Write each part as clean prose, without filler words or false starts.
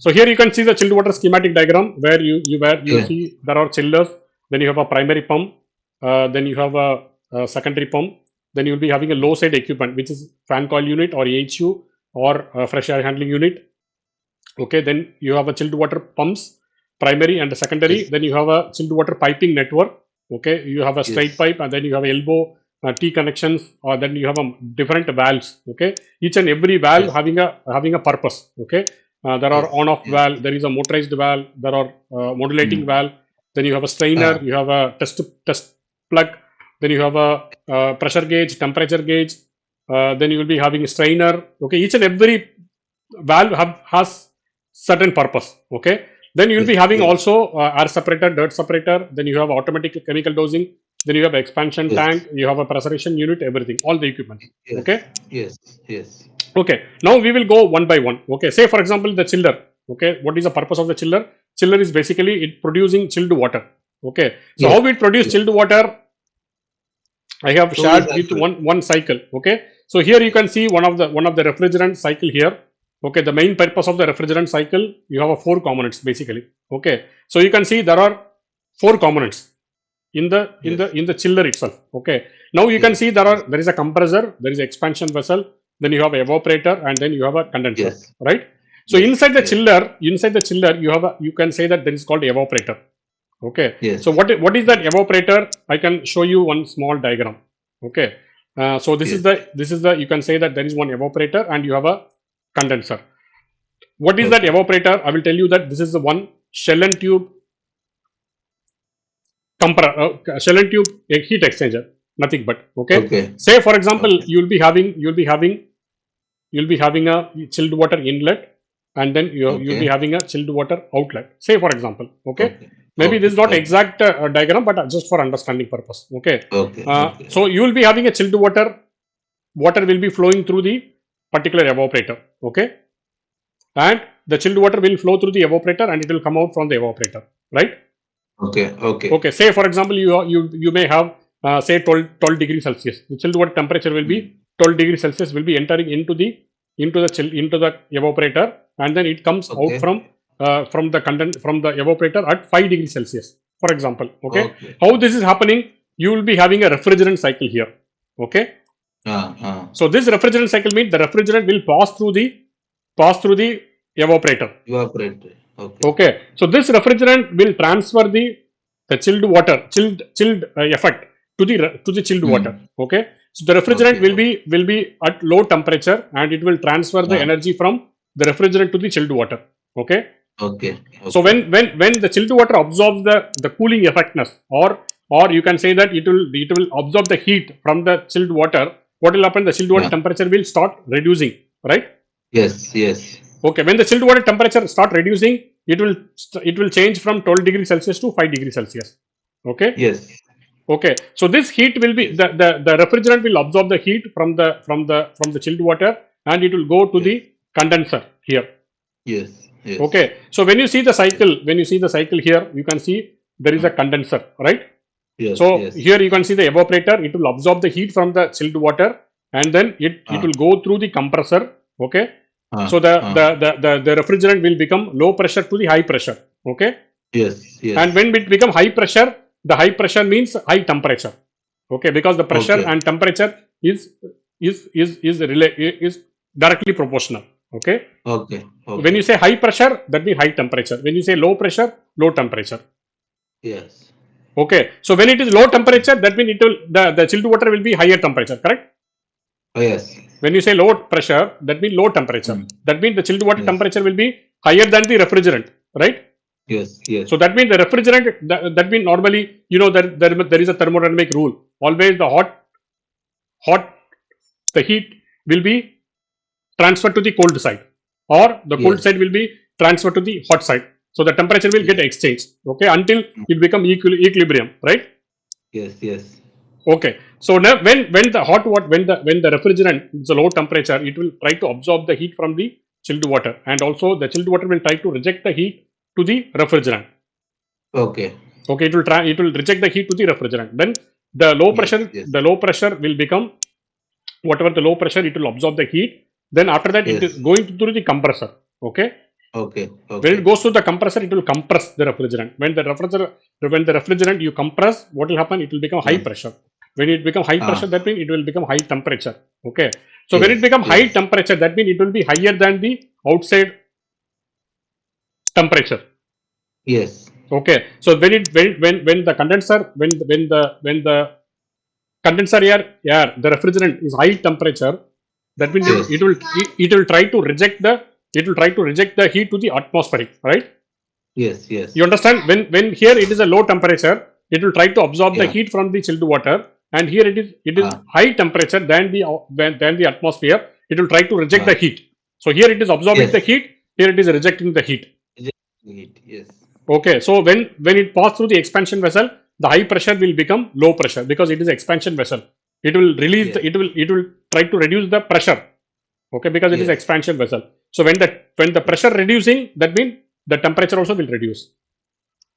So here you can see the chilled water schematic diagram where you see there are chillers, then you have a primary pump, then you have a secondary pump, then you will be having a low side equipment which is fan coil unit or AHU or fresh air handling unit. Okay, then you have a chilled water pumps, primary and secondary. Then you have a chilled water piping network. Okay, you have a straight pipe and then you have elbow T connections, or then you have a different valves. Okay, each and every valve having a purpose. Okay, there are on-off valve, there is a motorized valve, there are modulating valve. Then you have a strainer, you have a test plug. Then you have a pressure gauge, temperature gauge. Then you will be having a strainer. Okay, each and every valve has certain purpose. Okay, then you will be having also air separator, dirt separator. Then you have automatic chemical dosing. Then you have expansion tank. You have a pressurization unit. Everything, all the equipment. Okay. Okay. Now we will go one by one. Okay. Say for example the chiller. Okay. What is the purpose of the chiller? Chiller is basically it producing chilled water. Okay. So how it produce chilled water? I have shared with one cycle. Okay. So here you can see one of the refrigerant cycle here. Okay, the main purpose of the refrigerant cycle, you have 4 components basically. Okay, so you can see there are 4 components in the chiller itself. Okay, now you can see there is a compressor, there is an expansion vessel, then you have an evaporator, and then you have a condenser, right? So inside the chiller, you can say that there is called evaporator. Okay, so what is that evaporator? I can show you one small diagram. Okay, so this is the you can say that there is one evaporator and you have a condenser. What is that evaporator? I will tell you that this is the one shell and tube heat exchanger, nothing but. Okay. Say for example, you'll be having a chilled water inlet, and then you'll be having a chilled water outlet. Say for example. Okay. Maybe this is not exact diagram, but just for understanding purpose. Okay. So you will be having a chilled water. Water will be flowing through the particular evaporator. Okay, and the chilled water will flow through the evaporator and it will come out from the evaporator, right? Okay. Say for example you may have say 12 degrees Celsius. The chilled water temperature will be 12 degrees Celsius, will be entering into the evaporator, and then it comes out from the evaporator at 5 degrees Celsius, for example. Okay. How this is happening? You will be having a refrigerant cycle here. Okay. So this refrigerant cycle means the refrigerant will pass through the evaporator. Okay. So this refrigerant will transfer the chilled water, chilled effect to the chilled water. Okay. So the refrigerant will be at low temperature and it will transfer the energy from the refrigerant to the chilled water. Okay. So when the chilled water absorbs the cooling effectiveness, or you can say that it will absorb the heat from the chilled water. What will happen? The chilled water temperature will start reducing, right? Yes. Okay, when the chilled water temperature start reducing, it will change from 12 degrees Celsius to 5 degrees Celsius. Okay. Okay, so this heat will be the refrigerant will absorb the heat from the chilled water and it will go to the condenser here. Okay, so when you see the cycle here, you can see there is a condenser, right? Here you can see the evaporator. It will absorb the heat from the chilled water, and then it will go through the compressor. Okay. So the refrigerant will become low pressure to the high pressure. Okay. And when it become high pressure, the high pressure means high temperature. Okay, because the pressure and temperature is directly proportional. Okay. When you say high pressure, that means high temperature. When you say low pressure, low temperature. Okay, so when it is low temperature, that means the chilled water will be higher temperature, correct? When you say low pressure, that means low temperature. That means the chilled water temperature will be higher than the refrigerant, right? So that means the refrigerant, that means normally, there is a thermodynamic rule. Always the heat will be transferred to the cold side, or the cold side will be transferred to the hot side. So the temperature will get exchanged, okay, until it become equilibrium, right? Okay. So now when the refrigerant is a low temperature, it will try to absorb the heat from the chilled water, and also the chilled water will try to reject the heat to the refrigerant. Okay, it will reject the heat to the refrigerant. Then the low pressure will become whatever the low pressure, it will absorb the heat. Then after that it is going through the compressor. Okay. Okay. When it goes to the compressor, it will compress the refrigerant. When the refrigerant you compress, what will happen? It will become high pressure. When it become high pressure, that means it will become high temperature. Okay. So when it become high temperature, that means it will be higher than the outside temperature. Yes. Okay. So when the condenser when the condenser air the refrigerant is high temperature, that means it will try to reject the heat to the atmospheric, right? Yes. You understand? When here it is a low temperature, it will try to absorb the Yeah. heat from the chilled water, and here it is high temperature than the atmosphere. It will try to reject the heat. So here it is absorbing the Yes. heat. Here it is rejecting the heat. Yes. Okay, so when it passes through the expansion vessel, the high pressure will become low pressure because it is expansion vessel. It will release Yes. it will try to reduce the pressure. Okay, because it is Yes. expansion vessel. So when the pressure reducing, that means the temperature also will reduce.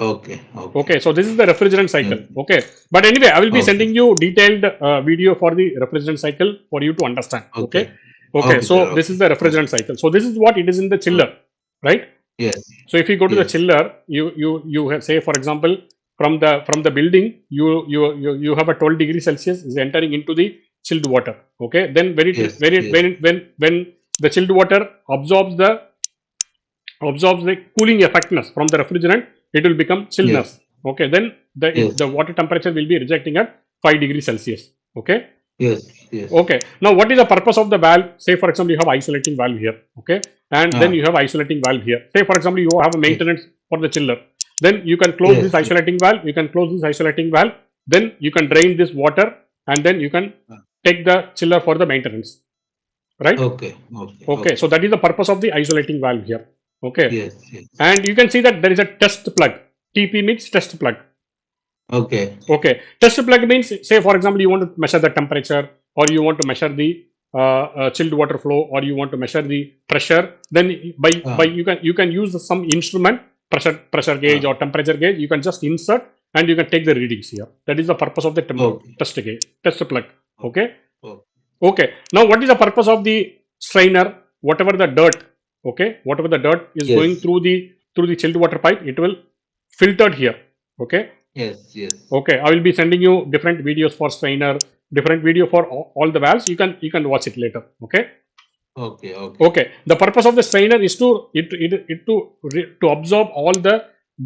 Okay. Okay, so this is the refrigerant cycle. Okay. Okay, but anyway, I will be Okay. sending you detailed video for the refrigerant cycle for you to understand. Okay, Okay. okay, Okay, sir. so this is Okay. the refrigerant Okay. cycle. So this is what it is in the chiller, right? Yes. So if you go to the Yes. chiller, you have, say for example, from the building, you have a 12 degrees Celsius is entering into the chilled water. Okay, then Yes. Yes. when the chilled water absorbs the cooling effectiveness from the refrigerant, it will become chillness. Yes. Okay, then the Yes. water temperature will be rejecting at 5 degrees Celsius. Okay, Yes. Yes. okay. Now, what is the purpose of the valve? Say, for example, you have isolating valve here. Okay, and then you have isolating valve here. Say, for example, you have a Yes. maintenance for the chiller. Then you can close this Yes. isolating valve. You can close this isolating valve. Then you can drain this water, and then you can take the chiller for the maintenance. Right? Okay. Okay. Okay. So Okay. that is the purpose of the isolating valve here. Okay, Yes. Yes. and you can see that there is a test plug. TP means test plug. Okay. Okay, test plug means, say for example, you want to measure the temperature, or you want to measure the chilled water flow, or you want to measure the pressure. Then by you can use some instrument, pressure gauge or temperature gauge. You can just insert and you can take the readings here. That is the purpose of the Okay. test plug. Okay, Okay. okay. Now what is the purpose of the strainer? Whatever the dirt, okay, whatever the dirt is going Yes. through the chilled water pipe, it will filtered here. Okay, Yes. Yes. okay, I will be sending you different videos for strainer, different video for all the valves. You can watch it later. Okay, Okay. Okay. okay. The purpose of the strainer is to absorb all the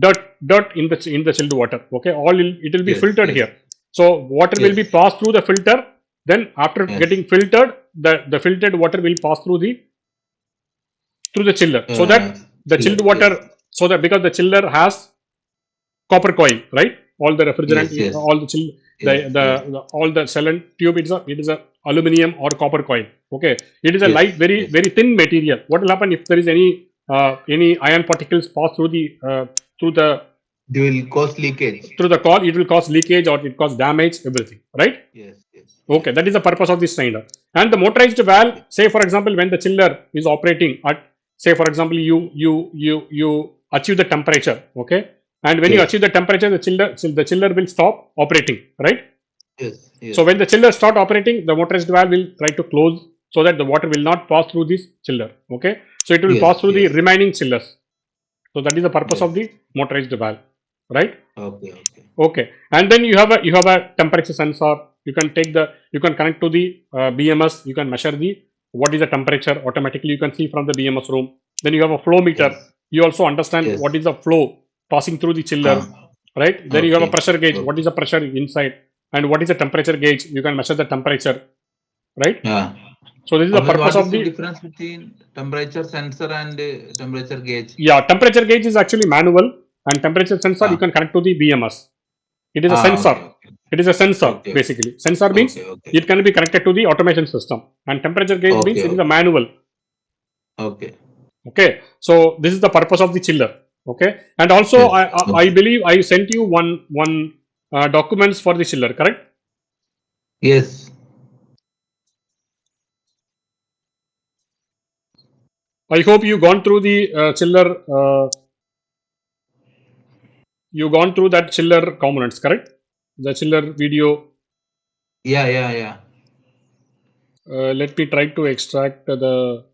dirt in the chilled water. Okay, it will be Yes. filtered Yes. here. So water will be Yes. passed through the filter. Then after Yes. getting filtered, the filtered water will pass through the chiller. So that the chilled Chiller. water, Yes. so that because the chiller has copper coil, right? All the refrigerant, Yes. Yes. all the chill, Yes. Yes. the all the cell tube, it is a aluminum or copper coil. Okay, it is a light, Yes. very Yes. very thin material. What will happen if there is any ion particles pass through the They will cause leakage. through the coil? It will cause leakage or it cause damage, everything, right? Yes. Yes. Okay, Yes. that is the purpose of this strainer. And the motorized valve, Okay. say for example, when the chiller is operating at, say for example, you achieve the temperature, okay, and when you Yes. achieve the temperature, the chiller will stop operating, right? Yes. So Yes. when the chiller start operating, the motorized valve will try to close so that the water will not pass through this chiller. Okay, so it will pass Yes. through the Yes. remaining chillers. So that is the purpose of Yes. the motorized valve, right? Okay. Okay. Okay, and then you have a temperature sensor. You can connect to the BMS. You can measure the what is the temperature automatically. You can see from the BMS room. Then you have a flow meter. Yes. You also understand what Yes. is the flow passing through the chiller, right? Then you have a Okay. pressure gauge. What is Okay. the pressure inside, and what is the temperature gauge? You can measure the temperature, right? So this is the Always, purpose what of is the the, difference between temperature sensor and temperature gauge? yeah, temperature gauge is actually manual, and temperature sensor you Ah. can connect to the BMS. It is a sensor. Okay. Okay. It is a sensor Okay. basically. Sensor means Okay. Okay. it can be connected to the automation system, and temperature gauge means Okay. it is a Okay. manual. Okay. Okay, so this is the purpose of the chiller. Okay, and also I Yes. I, I Okay. believe I sent you one documents for the chiller, correct? Yes. I hope you gone through the chiller. You gone through that chiller components, correct? The chiller video. Yeah. Yeah. Yeah. Let me try to extract the.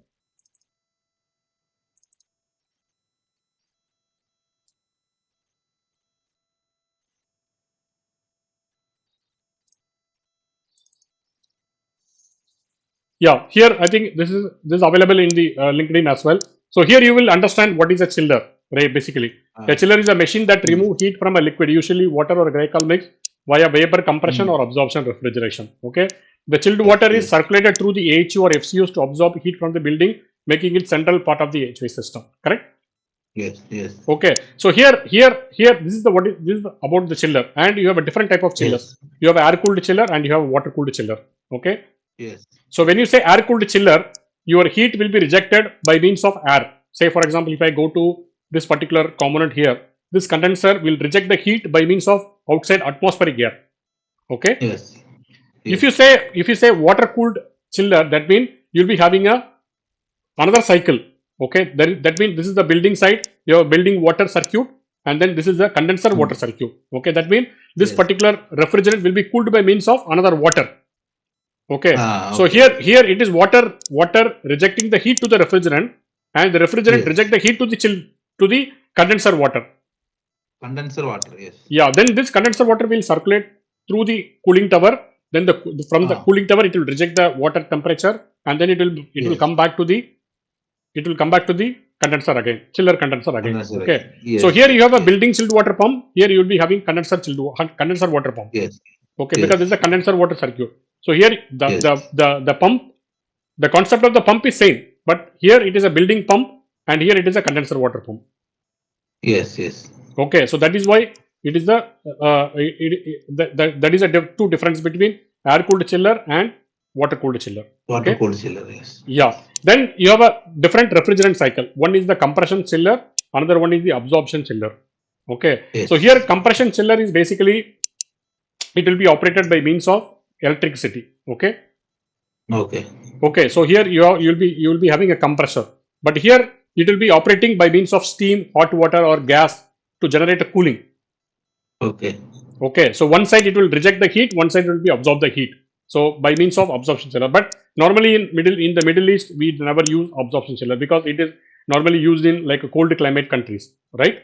Yeah, here I think this is available in the LinkedIn as well. So here you will understand what is a chiller, right? Basically, a chiller is a machine that remove heat from a liquid, usually water or glycol mix, via vapor compression or absorption refrigeration. Okay, the chilled water is circulated through the AHU or FCUs to absorb heat from the building, making it central part of the HVAC system. Correct? Yes, yes. Okay, so here, this is about the chiller, and you have a different type of chillers. Yes. You have air cooled chiller and you have water cooled chiller. Okay, Yes. so when you say air cooled chiller, your heat will be rejected by means of air. Say for example, if I go to this particular component here, this condenser will reject the heat by means of outside atmospheric air. Okay. Yes. If you say water cooled chiller, that means you'll be having another cycle. Okay, that means this is the building side, your building water circuit, and then this is the condenser water circuit. Okay, that means this particular refrigerant will be cooled by means of another water. Okay, so here it is water rejecting the heat to the refrigerant, and the refrigerant reject the heat to the condenser water. Condenser water, yes. Yeah, then this condenser water will circulate through the cooling tower. Then from the cooling tower it will reject the water temperature, and then it will come back to the condenser again, chiller condenser again. Okay, so here you have a building chilled water pump. Here you will be having condenser water pump. Yes. Okay, because this is a condenser water circuit. So here the pump, the concept of the pump is same, but here it is a building pump and here it is a condenser water pump. Yes, yes. Okay, so that is why it is that is a two difference between air cooled chiller and water cooled chiller. Water cooled chiller, yes. Yeah. Then you have a different refrigerant cycle. One is the compression chiller, another one is the absorption chiller. Okay. Yes. So here compression chiller is basically, it will be operated by means of electricity. Okay. Okay. Okay. So here you'll be having a compressor, but here it will be operating by means of steam, hot water, or gas to generate a cooling. Okay. Okay. So one side it will reject the heat, one side will be absorb the heat. So by means of absorption chiller, but normally in the Middle East we never use absorption chiller because it is normally used in like cold climate countries, right?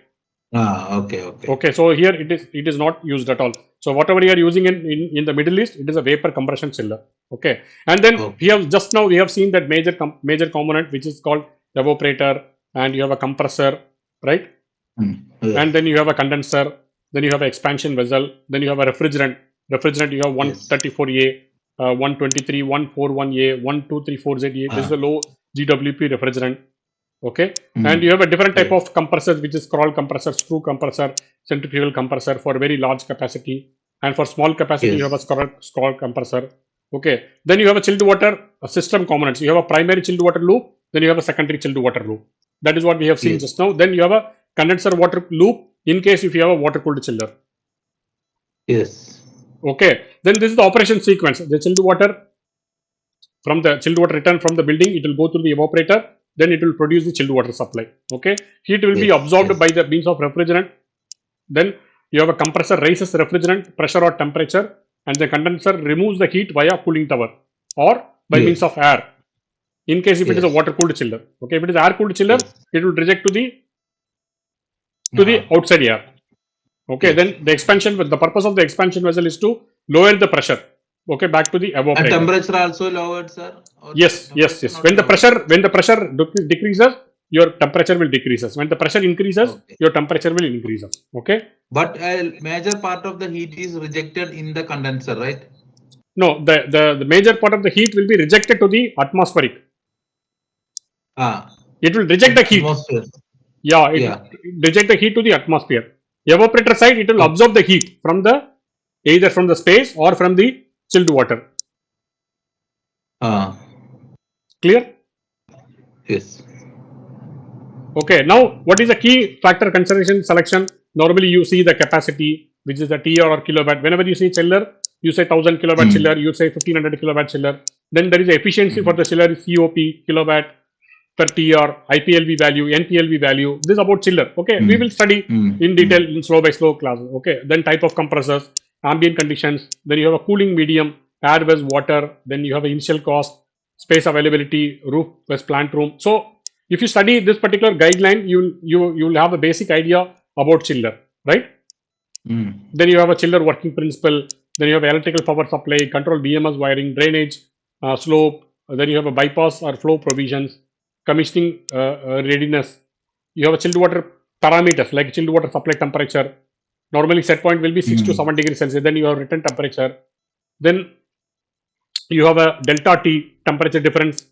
Okay. Okay, so here it is not used at all. So whatever you are using in the Middle East, it is a vapor compression chiller. Okay, and then we have seen that major component which is called evaporator, and you have a compressor, right? Yes. And then you have a condenser, then you have an expansion vessel, then you have a refrigerant. Refrigerant you have 134A, 123, 141A, 1234ZA. This is a low GWP refrigerant. Okay, and you have a different type of compressors, which is scroll compressor, screw compressor, centrifugal compressor for very large capacity, and for small capacity you have a scroll compressor. Okay, then you have a chilled water system components. You have a primary chilled water loop, then you have a secondary chilled water loop. That is what we have seen just now. Then you have a condenser water loop in case if you have a water cooled chiller. Yes. Okay, then this is the operation sequence. The chilled water return from the building, it will go through the evaporator, then it will produce the chilled water supply. Okay, heat will be absorbed by the means of refrigerant. Then you have a compressor raises refrigerant pressure or temperature, and the condenser removes the heat via cooling tower or by means of air. In case if it is a water cooled chiller. Okay, if it is air cooled chiller, it will reject to the outside air. Okay, then the purpose of the expansion vessel is to lower the pressure. Okay, back to the evaporator. And temperature also lowered, sir? Yes. When the pressure decreases, your temperature will decreases. When the pressure increases, your temperature will increases. Okay. But a major part of the heat is rejected in the condenser, right? No, the major part of the heat will be rejected to the atmospheric. It will reject the heat. Atmosphere. Yeah, it reject the heat to the atmosphere. Evaporator side, it will absorb the heat from either from the space or from the chilled water. Clear? Yes. Okay, now what is the key factor consideration selection? Normally you see the capacity, which is the TR or kilowatt. Whenever you see chiller, you say 1000 kilowatt chiller, you say 1500 kilowatt chiller. Then there is the efficiency for the chiller, COP, kilowatt per TR, IPLV value, NPLV value. This is about chiller. Okay, we will study in detail in slow by slow classes. Okay, then type of compressors, ambient conditions, then you have a cooling medium, air versus water, then you have an initial cost, space availability, roof versus plant room. So if you study this particular guideline, you will have a basic idea about chiller, right? Then you have a chiller working principle. Then you have electrical power supply, control BMS wiring, drainage, slope, then you have a bypass or flow provisions, commissioning readiness. You have a chilled water parameters like chilled water supply temperature. Normally set point will be 6 to 7 degrees Celsius. Then you have return temperature. Then you have a delta T temperature difference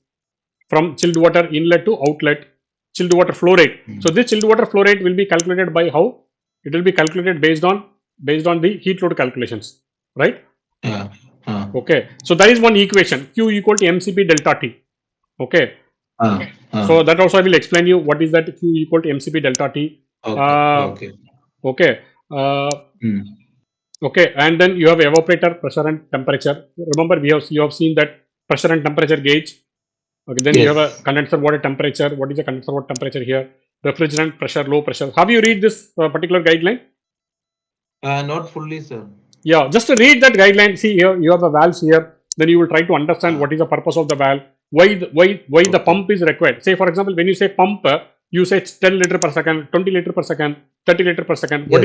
from chilled water inlet to outlet. Chilled water flow rate. So this chilled water flow rate will be calculated by how? It will be calculated based on the heat load calculations, right? Yeah. Okay. So that is one equation. Q equal to MCP delta T. Okay. So that also I will explain you what is that Q equal to MCP delta T. Okay. Okay. Okay. And then you have evaporator pressure and temperature. Remember, you have seen that pressure and temperature gauge. Okay. Then you have a condenser water temperature. What is the condenser water temperature here? Refrigerant pressure, low pressure. Have you read this particular guideline? Not fully, sir. Yeah, just to read that guideline. See here, you have the valves here. Then you will try to understand what is the purpose of the valve. Why the pump is required. Say for example, when you say pump, you say 10 liter per second, 20 liter per second, 30 liter per second. What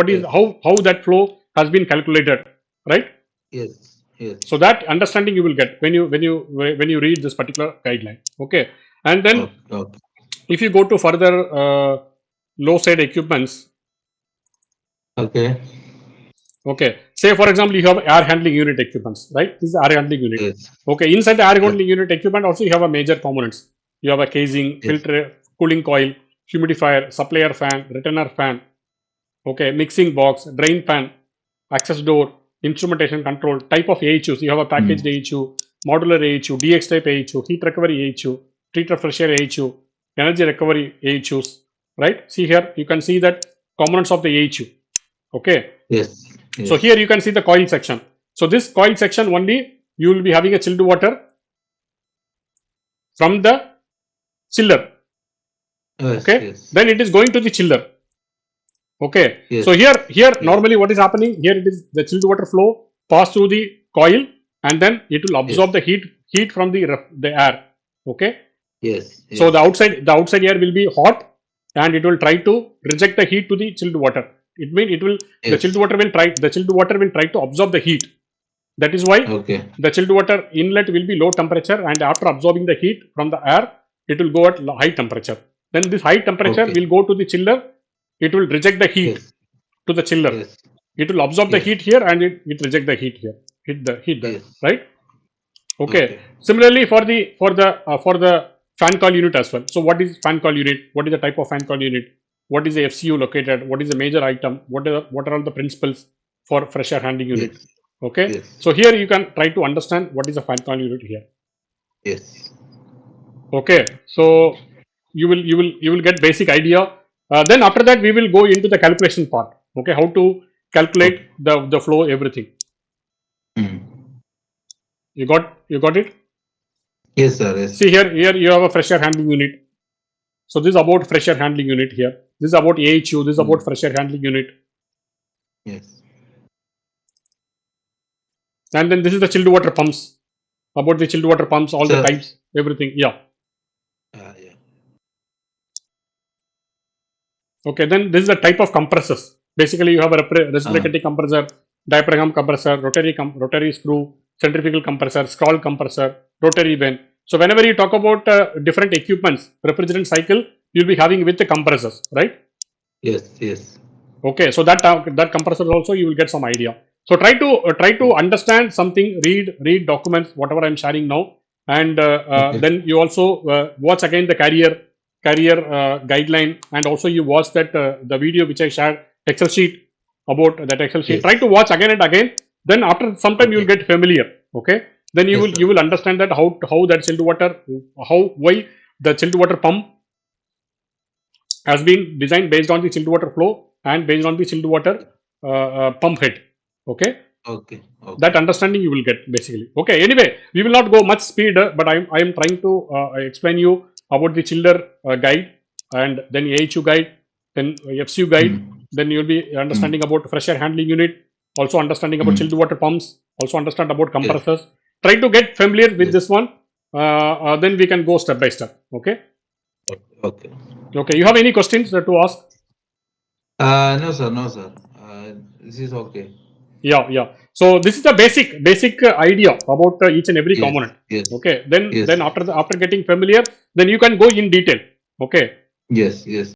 is how that flow has been calculated, right? Yes. So that understanding you will get when you read this particular guideline. Okay, and then if you go to further low side equipments. Okay. Okay. Say for example, you have air handling unit equipments, right? This is air handling unit. Yes. Okay. Inside the air handling unit equipment, also you have a major components. You have a casing, filter, cooling coil, humidifier, supplier fan, returner fan. Okay. Mixing box, drain fan, access door, instrumentation control, type of AHUs. You have a packaged AHU, modular AHU, DX type AHU, heat recovery AHU, treat refresher AHU, energy recovery AHUs. Right. See here, you can see that components of the AHU. Okay. Yes. So here you can see the coil section. So this coil section only you will be having a chilled water from the chiller. Okay. Then it is going to the chiller. Okay. So here normally what is happening? Here it is the chilled water flow pass through the coil and then it will absorb the heat from the air. Okay. So the outside air will be hot and it will try to reject the heat to the chilled water. It means it will the chilled water will try to absorb the heat. That is why the chilled water inlet will be low temperature and after absorbing the heat from the air, it will go at high temperature. Then this high temperature will go to the chiller. It will reject the heat to the chiller. It will absorb the heat here and it reject the heat here. Hit the heat there, right? Okay. Similarly for the fan coil unit as well. So what is fan coil unit? What is the type of fan coil unit? What is the FCU located? What is the major item? What are all the principles for fresh air handling unit? Okay. So here you can try to understand what is a fan coil unit here. Okay. So you will get basic idea. Then after that we will go into the calculation part. Okay. How to calculate the flow, everything. You got it? Yes, sir. See here you have a fresh air handling unit. So this is about fresh air handling unit here. This is about AHU. This is about fresh air handling unit. And then this is the chilled water pumps. About the chilled water pumps, all the types, everything. Yeah. Okay. Then this is the type of compressors. Basically, you have a reciprocating compressor, diaphragm compressor, rotary screw, centrifugal compressor, scroll compressor, rotary vane. So whenever you talk about different equipments, refrigerant cycle, you'll be having with the compressors, right? Yes. Okay, so that compressor also you will get some idea. So try to understand something, read documents, whatever I'm sharing now, and then you also watch again the carrier guideline, and also you watch that the video which I shared, Excel sheet, about that Excel sheet. Try to watch again and again. Then after some time you will get familiar. Okay. Then you will understand that how that chilled water, why the chilled water pump has been designed based on the chilled water flow and based on the chilled water pump head. Okay. That understanding you will get basically. Okay. Anyway, we will not go much speed, but I am trying to explain you about the chiller guide and then AHU guide, then FCU guide. Then you will be understanding about fresh air handling unit, also understanding about chilled water pumps, also understand about compressors. Try to get familiar with this one. Then we can go step by step. Okay. You have any questions to ask? No, sir. This is okay. Yeah. So this is the basic idea about each and every Yes, component. yes, Okay, then yes, after getting familiar, then you can go in detail. Okay. yes, yes.